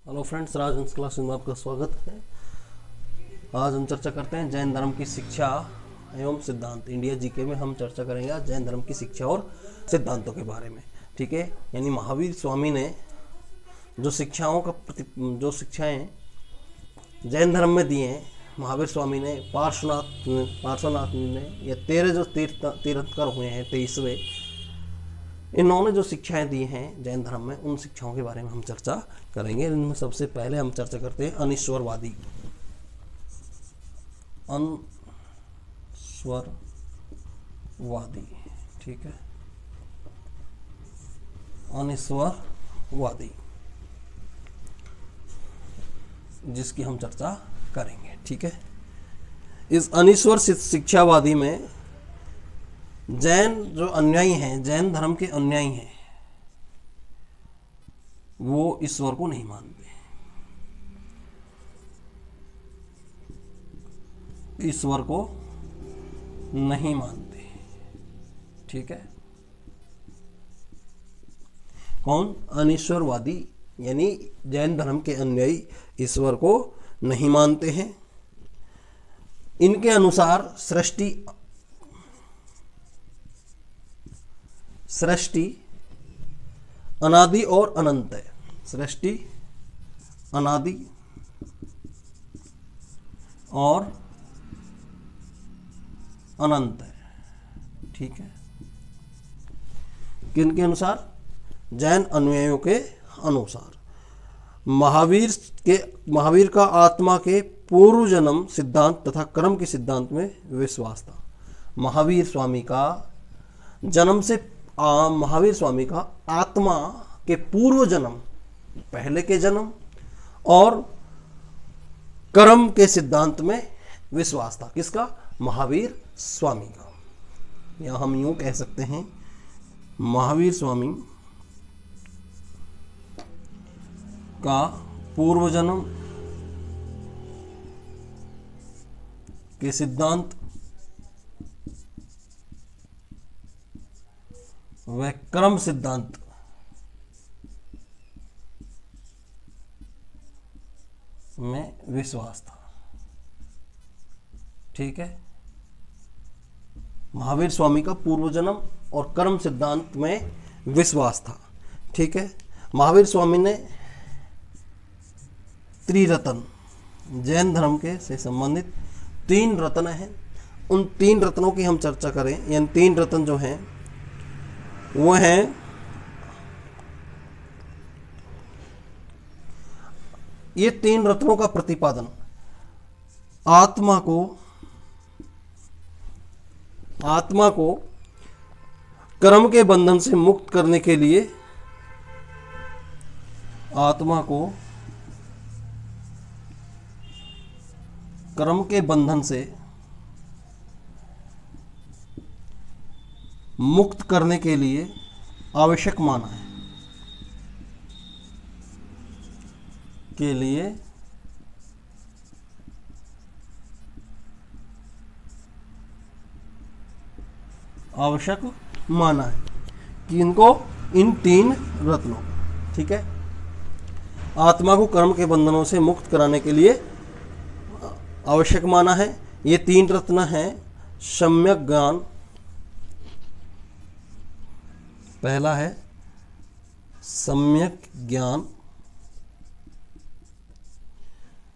Hello friends, राजहंस class में आपका स्वागत है। आज हम चर्चा करते हैं जैन धर्म की शिक्षा एवं सिद्धांत। इंडिया जीके में हम चर्चा करेंगे आज जैन धर्म की शिक्षा और सिद्धांतों के बारे में। ठीक है, यानी महावीर स्वामी ने जो शिक्षाएं जैन धर्म में दी हैं, महावीर स्वामी ने पार्श्वनाथ ने या 13 जो तीर्थंकर हुए हैं 23वें, इन्होंने जो शिक्षाएं दी हैं जैन धर्म में, उन शिक्षाओं के बारे में हम चर्चा करेंगे। इनमें सबसे पहले हम चर्चा करते हैं अनीश्वरवादी। ठीक है, अनीश्वरवादी जिसकी हम चर्चा करेंगे। ठीक है, इस अनीश्वर शिक्षावादी में जैन जो अनुयायी हैं, जैन धर्म के अनुयायी हैं, वो ईश्वर को नहीं मानते। ईश्वर को नहीं मानते। ठीक है, कौन? अनीश्वरवादी, यानी जैन धर्म के अनुयायी ईश्वर को नहीं मानते हैं। इनके अनुसार सृष्टि अनादि और अनंत है। सृष्टि अनादि और अनंत है। ठीक है, किनके अनुसार? जैन अनुयायियों के अनुसार। महावीर का आत्मा के पूर्व जन्म सिद्धांत तथा कर्म के सिद्धांत में विश्वास था। महावीर स्वामी का आत्मा के पूर्व जन्म, पहले के जन्म और कर्म के सिद्धांत में विश्वास था। किसका? महावीर स्वामी का। या हम यूं कह सकते हैं, महावीर स्वामी का पूर्व जन्म के सिद्धांत वह कर्म सिद्धांत में विश्वास था। ठीक है, महावीर स्वामी का पूर्व जन्म और कर्म सिद्धांत में विश्वास था। ठीक है, महावीर स्वामी ने त्रिरत्न, जैन धर्म के से संबंधित 3 रत्न हैं, उन 3 रत्नों की हम चर्चा करें। यानी 3 रत्न जो हैं वो हैं ये 3 रत्नों का प्रतिपादन आत्मा को कर्म के बंधन से मुक्त करने के लिए, आत्मा को कर्म के बंधन से मुक्त करने के लिए आवश्यक माना है। के लिए आवश्यक माना है कि इन 3 रत्नों, ठीक है, आत्मा को कर्म के बंधनों से मुक्त कराने के लिए आवश्यक माना है। ये 3 रत्न हैं सम्यक ज्ञान, पहला है सम्यक ज्ञान,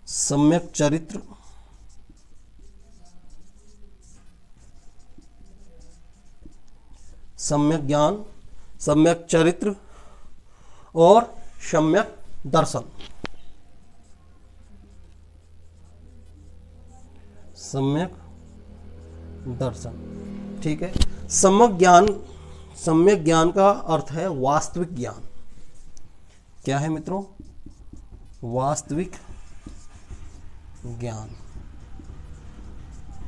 सम्यक चरित्र, सम्यक ज्ञान, सम्यक चरित्र और सम्यक दर्शन। सम्यक दर्शन, ठीक है। सम्यक ज्ञान का अर्थ है वास्तविक ज्ञान। क्या है मित्रों? वास्तविक ज्ञान।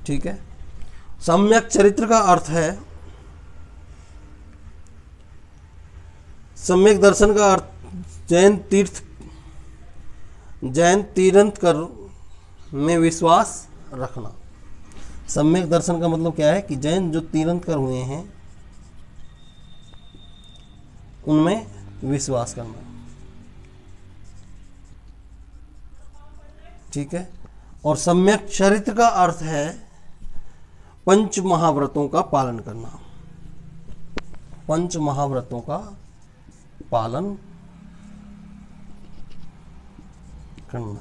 ठीक है। सम्यक चरित्र का अर्थ है, सम्यक दर्शन का अर्थ जैन तीर्थंकर में विश्वास रखना। सम्यक दर्शन का मतलब क्या है कि जैन जो तीर्थंकर हुए हैं उनमें विश्वास करना। ठीक है। और सम्यक चरित्र का अर्थ है पंच महाव्रतों का पालन करना, पंच महाव्रतों का पालन करना।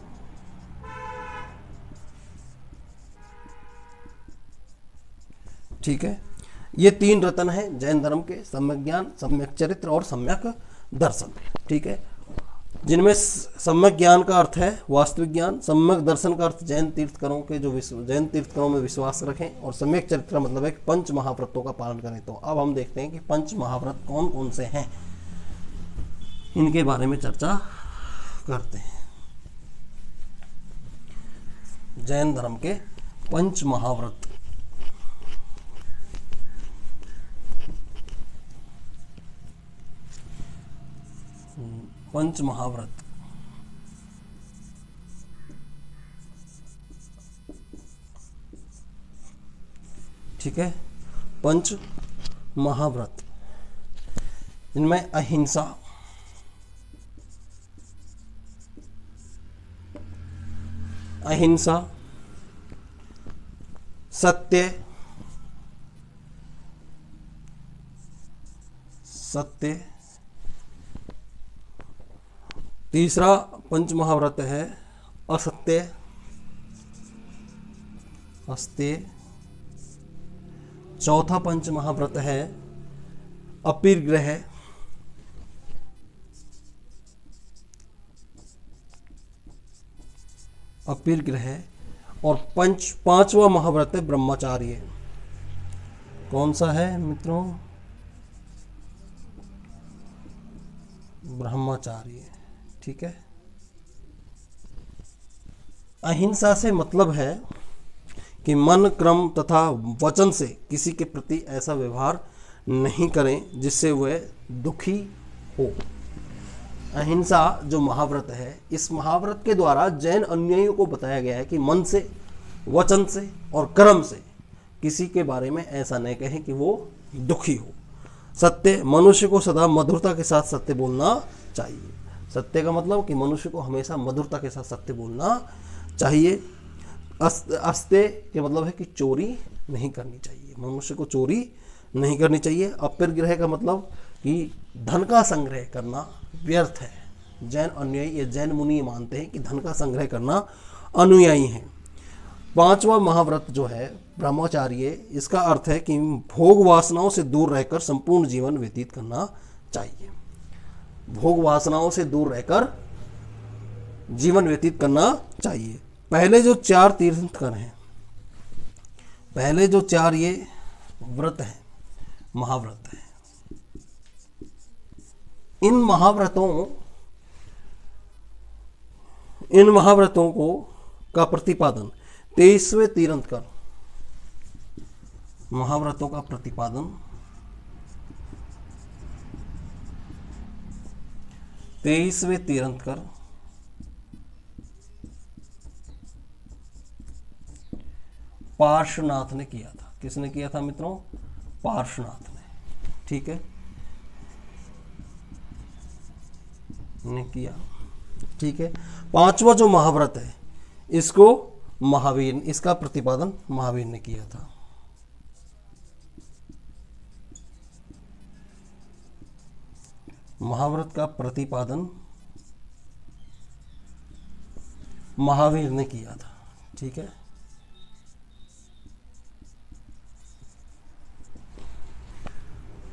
ठीक है, ये 3 रत्न हैं जैन धर्म के, सम्यक ज्ञान, सम्यक चरित्र और सम्यक दर्शन। ठीक है, जिनमें सम्यक ज्ञान का अर्थ है वास्तविक ज्ञान, सम्यक दर्शन का अर्थ जैन तीर्थकरों के जो जैन तीर्थकरों में विश्वास रखें, और सम्यक चरित्र का मतलब है कि पंच महाव्रतों का पालन करें। तो अब हम देखते हैं कि पंच महाव्रत कौन कौन से हैं, इनके बारे में चर्चा करते हैं। जैन धर्म के पंच महाव्रत। पंच महाव्रत, ठीक है। पंच महाव्रत, इनमें अहिंसा, अहिंसा, सत्य, सत्य, तीसरा पंच महाव्रत है असत्य, अस्त्य, चौथा पंच महाव्रत है अपरिग्रह, अपरिग्रह, और पांचवा महाव्रत है ब्रह्मचार्य। कौन सा है मित्रों? ब्रह्मचार्य। ठीक है, अहिंसा से मतलब है कि मन, क्रम तथा वचन से किसी के प्रति ऐसा व्यवहार नहीं करें जिससे वह दुखी हो। अहिंसा जो महाव्रत है, इस महाव्रत के द्वारा जैन अनुयायियों को बताया गया है कि मन से, वचन से और कर्म से किसी के बारे में ऐसा नहीं कहें कि वो दुखी हो। सत्य, मनुष्य को सदा मधुरता के साथ सत्य बोलना चाहिए। सत्य का मतलब कि मनुष्य को हमेशा मधुरता के साथ सत्य बोलना चाहिए। अस्त्य के मतलब है कि चोरी नहीं करनी चाहिए, मनुष्य को चोरी नहीं करनी चाहिए। अपरिग्रह का मतलब कि धन का संग्रह करना व्यर्थ है। जैन अनुयायी या जैन मुनि मानते हैं कि धन का संग्रह करना अनुयायी हैं। पांचवा महाव्रत जो है ब्रह्मचार्य, इसका अर्थ है कि भोग वासनाओं से दूर रहकर संपूर्ण जीवन व्यतीत करना चाहिए। भोग वासनाओं से दूर रहकर जीवन व्यतीत करना चाहिए। पहले जो 4 तीर्थंकर हैं, पहले जो 4 ये व्रत हैं, महाव्रत हैं, इन महाव्रतों को का प्रतिपादन 23वें तीर्थंकर, महाव्रतों का प्रतिपादन 23वें तीर्थंकर पार्श्वनाथ ने किया था। किसने किया था मित्रों? पार्श्वनाथ ने। ठीक है, ने किया। ठीक है, पांचवा जो महाव्रत है इसको महावीर, इसका प्रतिपादन महावीर ने किया था। महाव्रत का प्रतिपादन महावीर ने किया था। ठीक है,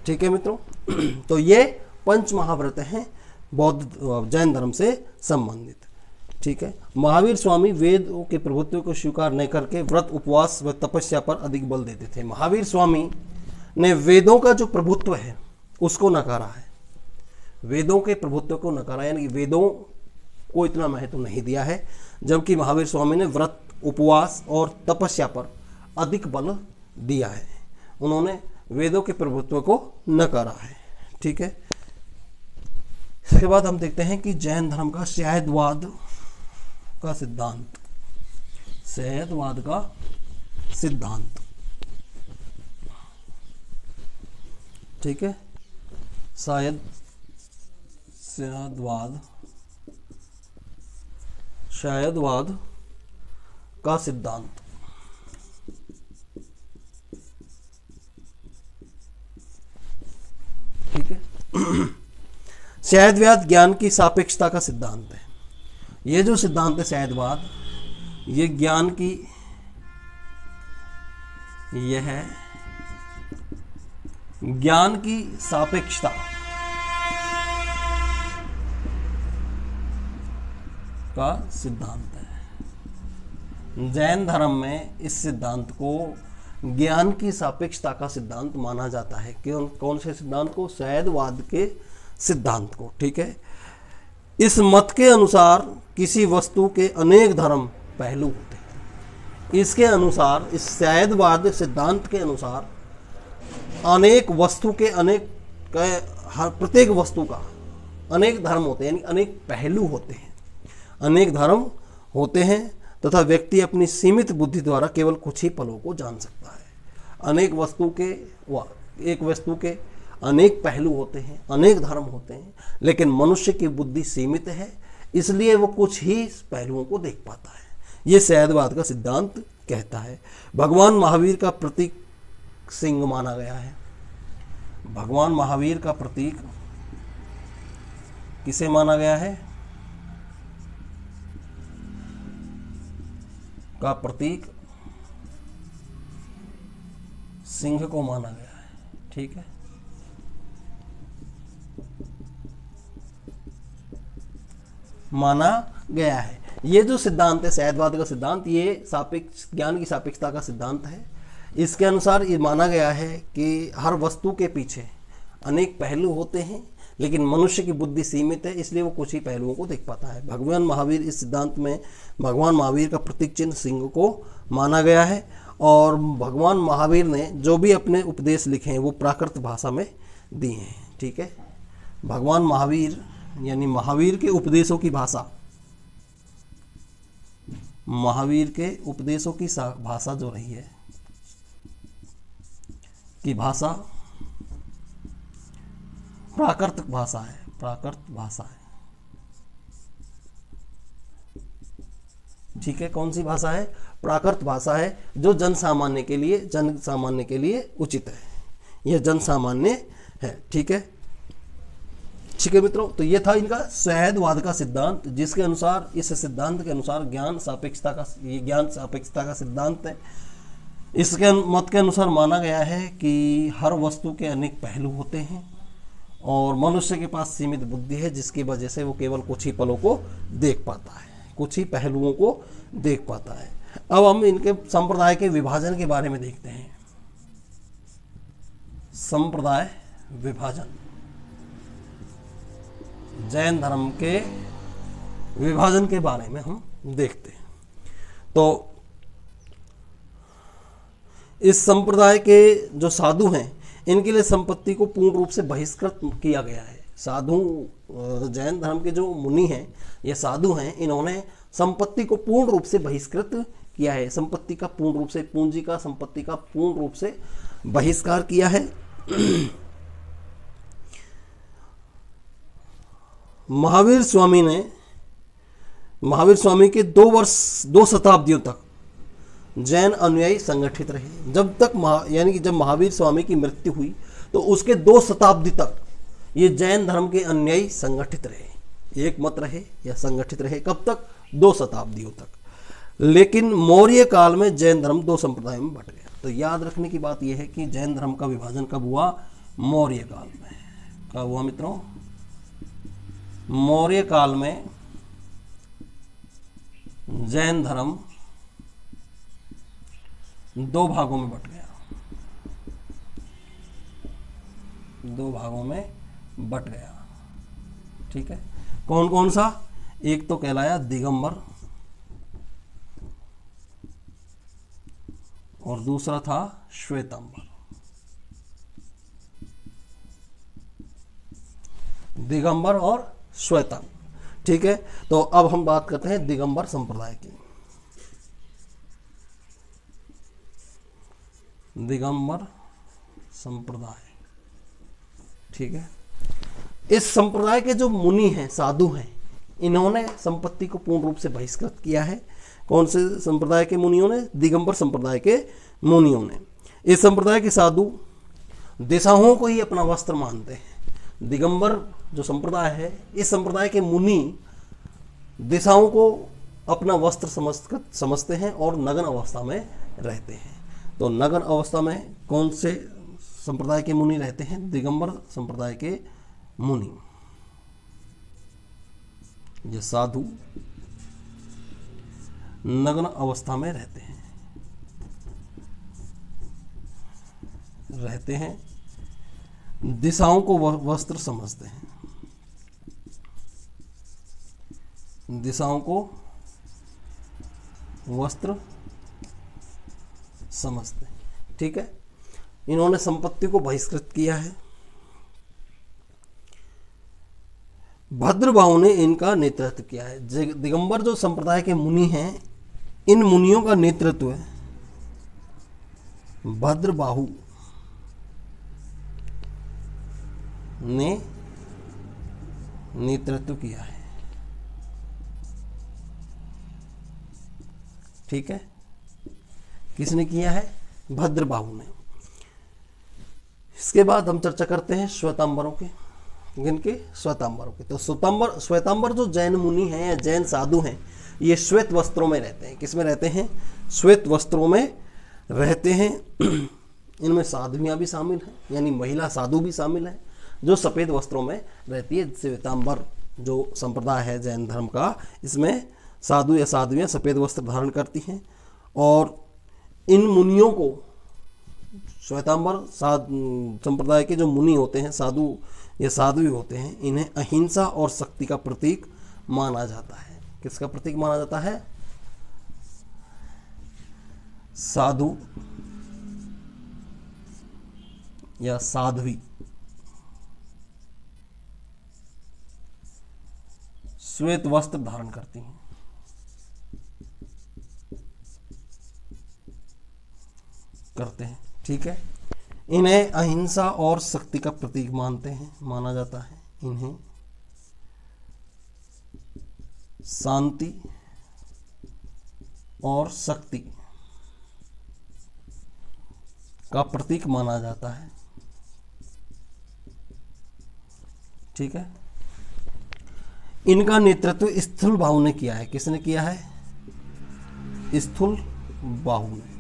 ठीक है मित्रों। तो ये पंच महाव्रत हैं बौद्ध जैन धर्म से संबंधित। ठीक है, महावीर स्वामी वेदों के प्रभुत्व को स्वीकार नहीं करके व्रत, उपवास व तपस्या पर अधिक बल देते थे। महावीर स्वामी ने वेदों का जो प्रभुत्व है उसको नकारा है, वेदों के प्रभुत्व को नकारा, यानी कि वेदों को इतना महत्व नहीं दिया है, जबकि महावीर स्वामी ने व्रत, उपवास और तपस्या पर अधिक बल दिया है। उन्होंने वेदों के प्रभुत्व को नकारा है। ठीक है, इसके बाद हम देखते हैं कि जैन धर्म का शैववाद का सिद्धांत, शैववाद का सिद्धांत। ठीक है, शैववाद का सिद्धांत। ठीक है। शहदवाद ज्ञान की सापेक्षता का सिद्धांत है। ये जो सिद्धांत है शहदवाद, ये ज्ञान की, यह है ज्ञान की सापेक्षता का सिद्धांत है। जैन धर्म में इस सिद्धांत को ज्ञान की सापेक्षता का सिद्धांत माना जाता है। कौन से सिद्धांत को? शहदवाद के सिद्धांत को। ठीक है। इस मत के अनुसार किसी वस्तु के अनेक धर्म पहलू होते हैं। इसके अनुसार, इस शहदवाद सिद्धांत के अनुसार अनेक वस्तु के हर प्रत्येक वस्तु का अनेक धर्म होते हैं, यानी अनेक पहलू होते हैं, अनेक धर्म होते हैं तथा व्यक्ति अपनी सीमित बुद्धि द्वारा केवल कुछ ही पलों को जान सकता है। एक वस्तु के अनेक पहलू होते हैं, अनेक धर्म होते हैं, लेकिन मनुष्य की बुद्धि सीमित है, इसलिए वो कुछ ही पहलुओं को देख पाता है। ये शहदवाद का सिद्धांत कहता है। भगवान महावीर का प्रतीक सिंह माना गया है। भगवान महावीर का प्रतीक किसे माना गया है? का प्रतीक सिंह को माना गया है। ठीक है। माना गया है। ये जो सिद्धांत है शहदवाद का सिद्धांत, ये ज्ञान की सापेक्षता का सिद्धांत है। इसके अनुसार ये माना गया है कि हर वस्तु के पीछे अनेक पहलू होते हैं, लेकिन मनुष्य की बुद्धि सीमित है, इसलिए वो कुछ ही पहलुओं को देख पाता है। भगवान महावीर, इस सिद्धांत में भगवान महावीर का प्रतीक चिन्ह सिंह को माना गया है। और भगवान महावीर ने जो भी अपने उपदेश लिखे हैं वो प्राकृत भाषा में दिए हैं। ठीक है। भगवान महावीर यानी महावीर के उपदेशों की भाषा, महावीर के उपदेशों की भाषा जो रही है की भाषा प्राकृत भाषा है। प्राकृत भाषा है। ठीक है। कौन सी भाषा है? प्राकृत भाषा है, जो जन सामान्य के लिए उचित है। यह जन सामान्य है। ठीक है। ठीक है मित्रों, तो ये था इनका शहदवाद का सिद्धांत, जिसके अनुसार, इस सिद्धांत के अनुसार ज्ञान सापेक्षता का सिद्धांत है। इसके मत के अनुसार माना गया है कि हर वस्तु के अनेक पहलू होते हैं और मनुष्य के पास सीमित बुद्धि है, जिसकी वजह से वो केवल कुछ ही पलों को देख पाता है, कुछ ही पहलुओं को देख पाता है। अब हम इनके संप्रदाय के विभाजन के बारे में देखते हैं। संप्रदाय विभाजन, जैन धर्म के विभाजन के बारे में हम देखते हैं। तो इस संप्रदाय के जो साधु हैं, इनके लिए संपत्ति को पूर्ण रूप से बहिष्कृत किया गया है। साधु, जैन धर्म के जो मुनि हैं, ये साधु हैं, इन्होंने संपत्ति को पूर्ण रूप से बहिष्कृत किया है। संपत्ति का पूर्ण रूप से, पूंजी का, संपत्ति का पूर्ण रूप से बहिष्कार किया है। महावीर स्वामी के 2 शताब्दियों तक जैन अनुयायी संगठित रहे। जब तक यानी कि जब महावीर स्वामी की मृत्यु हुई तो उसके 2 शताब्दी तक ये जैन धर्म के अनुयायी संगठित रहे, एक मत रहे या संगठित रहे। कब तक? 2 शताब्दियों तक। लेकिन मौर्य काल में जैन धर्म 2 संप्रदायों में बट गया। तो याद रखने की बात यह है कि जैन धर्म का विभाजन कब हुआ? मौर्य काल में। कब हुआ मित्रों? मौर्य काल में जैन धर्म 2 भागों में बट गया। 2 भागों में बट गया। ठीक है। कौन कौन सा? एक तो कहलाया दिगंबर और दूसरा था श्वेतांबर। दिगंबर और श्वेतांबर। ठीक है। तो अब हम बात करते हैं दिगंबर संप्रदाय की। दिगंबर संप्रदाय। ठीक है। इस संप्रदाय के जो मुनि हैं, साधु हैं, इन्होंने संपत्ति को पूर्ण रूप से बहिष्कृत किया है। कौन से संप्रदाय के मुनियों ने? दिगंबर संप्रदाय के मुनियों ने। इस संप्रदाय के साधु दिशाओं को ही अपना वस्त्र मानते हैं। दिगंबर जो संप्रदाय है, इस संप्रदाय के मुनि दिशाओं को अपना वस्त्र समझते हैं और नग्न अवस्था में रहते हैं। तो नग्न अवस्था में कौन से संप्रदाय के मुनि रहते हैं? दिगंबर संप्रदाय के मुनि। ये साधु नग्न अवस्था में रहते हैं, दिशाओं को वस्त्र समझते हैं, दिशाओं को वस्त्र समझते हैं। ठीक है, इन्होंने संपत्ति को बहिष्कृत किया है। भद्रबाहु ने इनका नेतृत्व किया है। दिगंबर जो संप्रदाय के मुनि हैं, इन मुनियों का नेतृत्व भद्रबाहु ने नेतृत्व किया है। ठीक है, किसने किया है? भद्रबाहु ने। इसके बाद हम चर्चा करते हैं श्वेतांबरों के। जिनके? श्वेतांबरों के। तो श्वेतांबर जो जैन मुनि हैं या जैन साधु हैं, ये श्वेत वस्त्रों में रहते हैं। किसमें रहते हैं? श्वेत वस्त्रों में रहते हैं। इनमें साध्वियाँ भी शामिल हैं, यानी महिला साधु भी शामिल हैं, जो सफ़ेद वस्त्रों में रहती है। श्वेतांबर जो संप्रदाय है जैन धर्म का, इसमें साधु या साध्वियाँ सफ़ेद वस्त्र धारण करती हैं। और इन मुनियों को, श्वेतांबर संप्रदाय के जो मुनि होते हैं, साधु या साध्वी होते हैं, इन्हें अहिंसा और शक्ति का प्रतीक माना जाता है। किसका प्रतीक माना जाता है? साधु या साध्वी श्वेत वस्त्र धारण करती हैं। करते हैं। ठीक है, इन्हें अहिंसा और शक्ति का प्रतीक माना जाता है। इन्हें शांति और शक्ति का प्रतीक माना जाता है। ठीक है, इनका नेतृत्व स्थूलबाहु ने किया है। किसने किया है? स्थूलबाहु ने।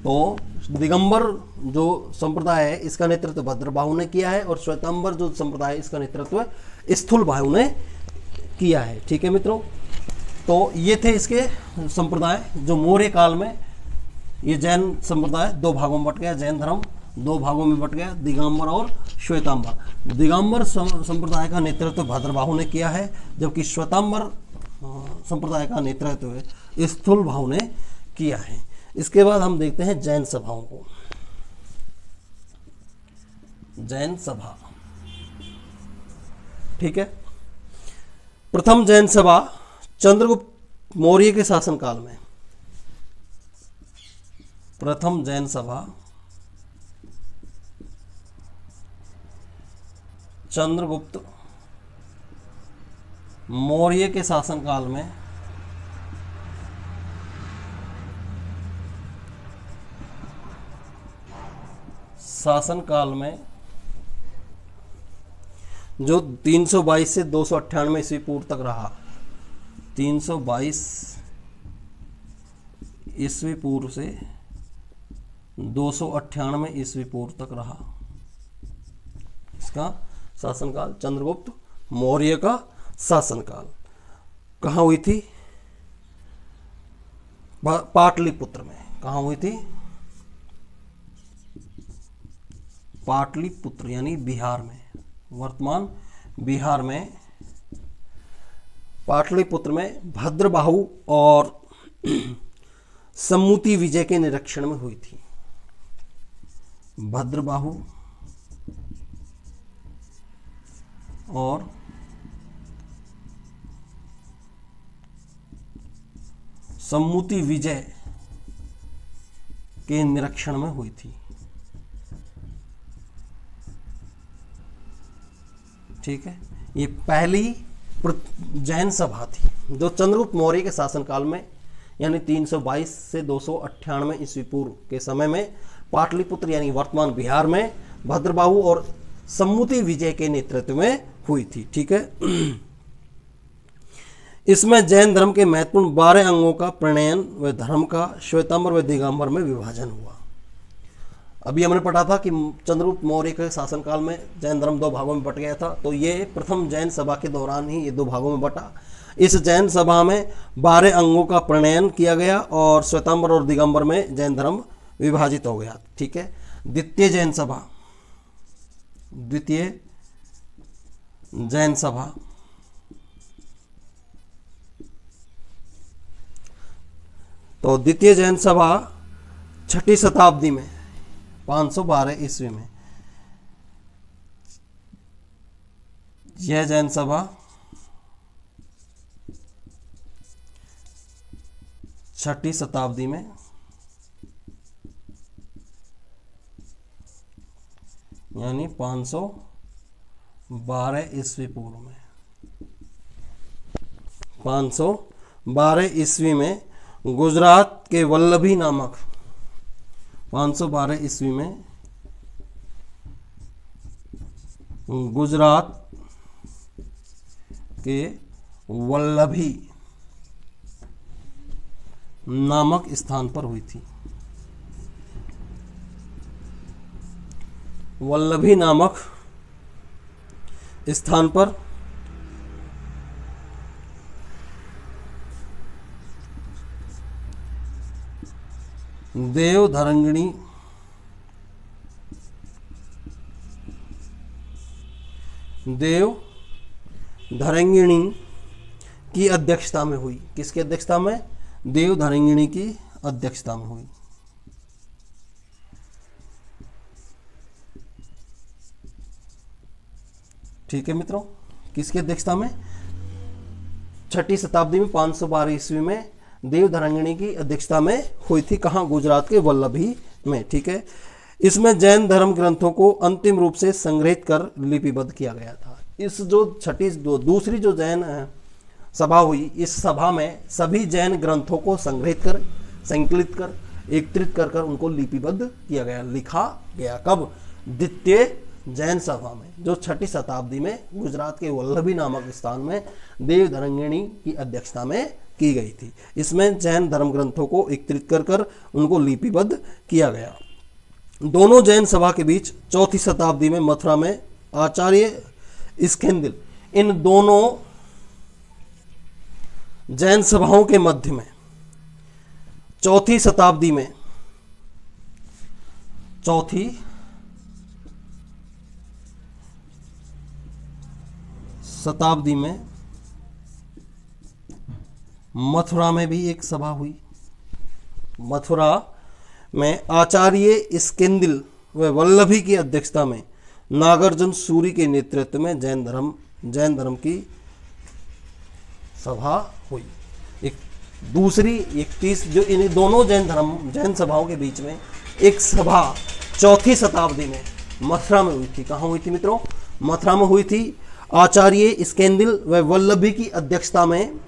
तो दिगंबर जो संप्रदाय है, इसका नेतृत्व भद्रबाहु ने किया है, और श्वेतांबर जो संप्रदाय है, इसका नेतृत्व स्थूलबाहु ने किया है। ठीक है मित्रों, तो ये थे इसके संप्रदाय। जो मौर्य काल में ये जैन संप्रदाय दो भागों में बट गया, जैन धर्म दो भागों में बट गया, दिगंबर और श्वेतांबर। दिगंबर संप्रदाय का नेतृत्व भद्रबाहु ने किया है, जबकि श्वेतांबर संप्रदाय का नेतृत्व स्थूलबाहु ने किया है। इसके बाद हम देखते हैं जैन सभाओं को। जैन सभा, ठीक है। प्रथम जैन सभा चंद्रगुप्त मौर्य के शासनकाल में। प्रथम जैन सभा चंद्रगुप्त मौर्य के शासनकाल में जो 322 से 298 ईस्वी पूर्व तक रहा। 322 ईस्वी पूर्व से 298 ईस्वी पूर्व तक रहा इसका शासनकाल, चंद्रगुप्त मौर्य का शासनकाल। कहाँ हुई थी? पाटलिपुत्र में। कहाँ हुई थी? पाटलिपुत्र यानी बिहार में, वर्तमान बिहार में पाटलिपुत्र में भद्रबाहु और सम्मुति विजय के निरीक्षण में हुई थी। भद्रबाहु और सम्मुति विजय के निरीक्षण में हुई थी। ठीक है, ये पहली जैन सभा थी जो चंद्रगुप्त मौर्य के शासनकाल में यानी 322 से 298 ईस्वी पूर्व के समय में पाटलिपुत्र यानी वर्तमान बिहार में भद्रबाहु और सम्मुति विजय के नेतृत्व में हुई थी। ठीक है, इसमें जैन धर्म के महत्वपूर्ण 12 अंगों का प्रणयन व धर्म का श्वेतांबर व दिगंबर में विभाजन हुआ। अभी हमने पढ़ा था कि चंद्रगुप्त मौर्य के शासनकाल में जैन धर्म 2 भागों में बट गया था, तो ये प्रथम जैन सभा के दौरान ही ये 2 भागों में बटा। इस जैन सभा में 12 अंगों का प्रणयन किया गया और श्वेतांबर और दिगंबर में जैन धर्म विभाजित हो गया। ठीक है, द्वितीय जैन सभा, द्वितीय जैन सभा तो द्वितीय जैन सभा 6ठी शताब्दी में 512 ईस्वी में, यह जैन सभा 6ठी शताब्दी में यानी 512 ईस्वी पूर्व में, 512 ईस्वी में गुजरात के वल्लभी नामक 512 ईस्वी में गुजरात के वल्लभी नामक स्थान पर हुई थी। वल्लभी नामक स्थान पर देवधरंगिणी की अध्यक्षता में हुई। किसकी अध्यक्षता में? देवधरंगिणी की अध्यक्षता में हुई। ठीक है मित्रों, किसकी अध्यक्षता में? 6ठी शताब्दी में 512 ईस्वी में देवधरंगिणी की अध्यक्षता में हुई थी। कहाँ? गुजरात के वल्लभी में। ठीक है, इसमें जैन धर्म ग्रंथों को अंतिम रूप से संग्रहित कर लिपिबद्ध किया गया था। इस जो दूसरी जो जैन सभा हुई, इस सभा में सभी जैन ग्रंथों को संग्रहित कर, संकलित कर, एकत्रित कर उनको लिपिबद्ध किया गया, लिखा गया। कब? द्वितीय जैन सभा में, जो 6ठी शताब्दी में गुजरात के वल्लभी नामक स्थान में देवधरंगिणी की अध्यक्षता में की गई थी। इसमें जैन धर्म ग्रंथों को एकत्रित कर उनको लिपिबद्ध किया गया। दोनों जैन सभा के बीच 4ठी शताब्दी में मथुरा में आचार्य स्कंदिल, इन दोनों जैन सभाओं के मध्य में 4ठी शताब्दी में, 4ठी शताब्दी में मथुरा में भी एक सभा हुई। मथुरा में आचार्य स्कंदिल व वल्लभी की अध्यक्षता में नागार्जुन सूरी के नेतृत्व में जैन धर्म की सभा हुई। एक दूसरी 31 जो इन दोनों जैन सभाओं के बीच में एक सभा 4ठी शताब्दी में मथुरा में हुई थी। कहाँ हुई थी मित्रों? मथुरा में हुई थी। आचार्य स्कंदिल व वल्लभी की अध्यक्षता में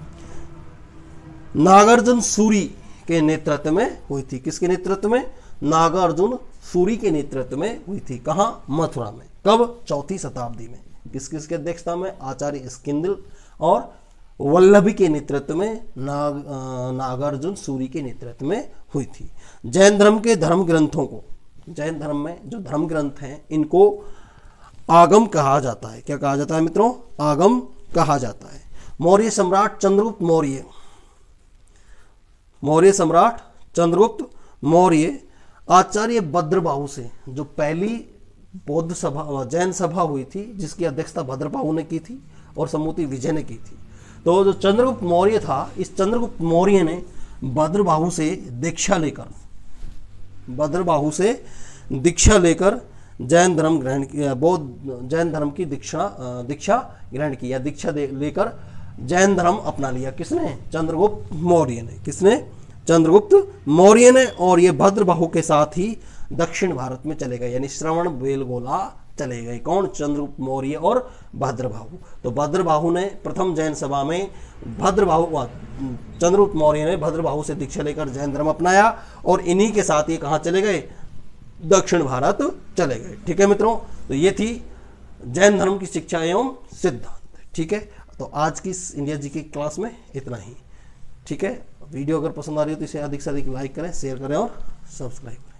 नागार्जुन सूरी के नेतृत्व में हुई थी। किसके नेतृत्व में? नागार्जुन सूरी के नेतृत्व में हुई थी। कहाँ? मथुरा में। कब? 4ठी शताब्दी में। किसकी अध्यक्षता में? आचार्य स्कंदिल और वल्लभी के नेतृत्व में नागार्जुन सूरी के नेतृत्व में हुई थी। जैन धर्म के धर्म ग्रंथों को, जैन धर्म में जो धर्म ग्रंथ हैं, इनको आगम कहा जाता है। क्या कहा जाता है मित्रों? आगम कहा जाता है। मौर्य सम्राट चंद्रगुप्त मौर्य, मौर्य सम्राट चंद्रगुप्त मौर्य आचार्य भद्रबाहु से, जो पहली बौद्ध सभा जैन सभा हुई थी जिसकी अध्यक्षता भद्रबाहु ने की थी और सम्मुति विजय ने की थी, तो जो चंद्रगुप्त मौर्य था, इस चंद्रगुप्त मौर्य ने भद्रबाहु से दीक्षा लेकर जैन धर्म ग्रहण किया, बौद्ध जैन धर्म की दीक्षा ग्रहण किया, दीक्षा लेकर जैन धर्म अपना लिया। किसने? चंद्रगुप्त मौर्य ने। किसने? चंद्रगुप्त मौर्य ने। और ये भद्रबाहु के साथ ही दक्षिण भारत में चले गए, यानी श्रवण बेलगोला चले गए। कौन? चंद्रगुप्त मौर्य और भद्रबाहु। तो भद्रबाहु ने प्रथम जैन सभा में चंद्रगुप्त मौर्य ने भद्रबाहु से दीक्षा लेकर जैन धर्म अपनाया और इन्हीं के साथ ये कहाँ चले गए? दक्षिण भारत चले गए। ठीक है मित्रों, तो ये थी जैन धर्म की शिक्षा एवं सिद्धांत। ठीक है, तो आज की इस इंडिया जी की क्लास में इतना ही। ठीक है, वीडियो अगर पसंद आ रही हो तो इसे अधिक से अधिक लाइक करें, शेयर करें और सब्सक्राइब करें।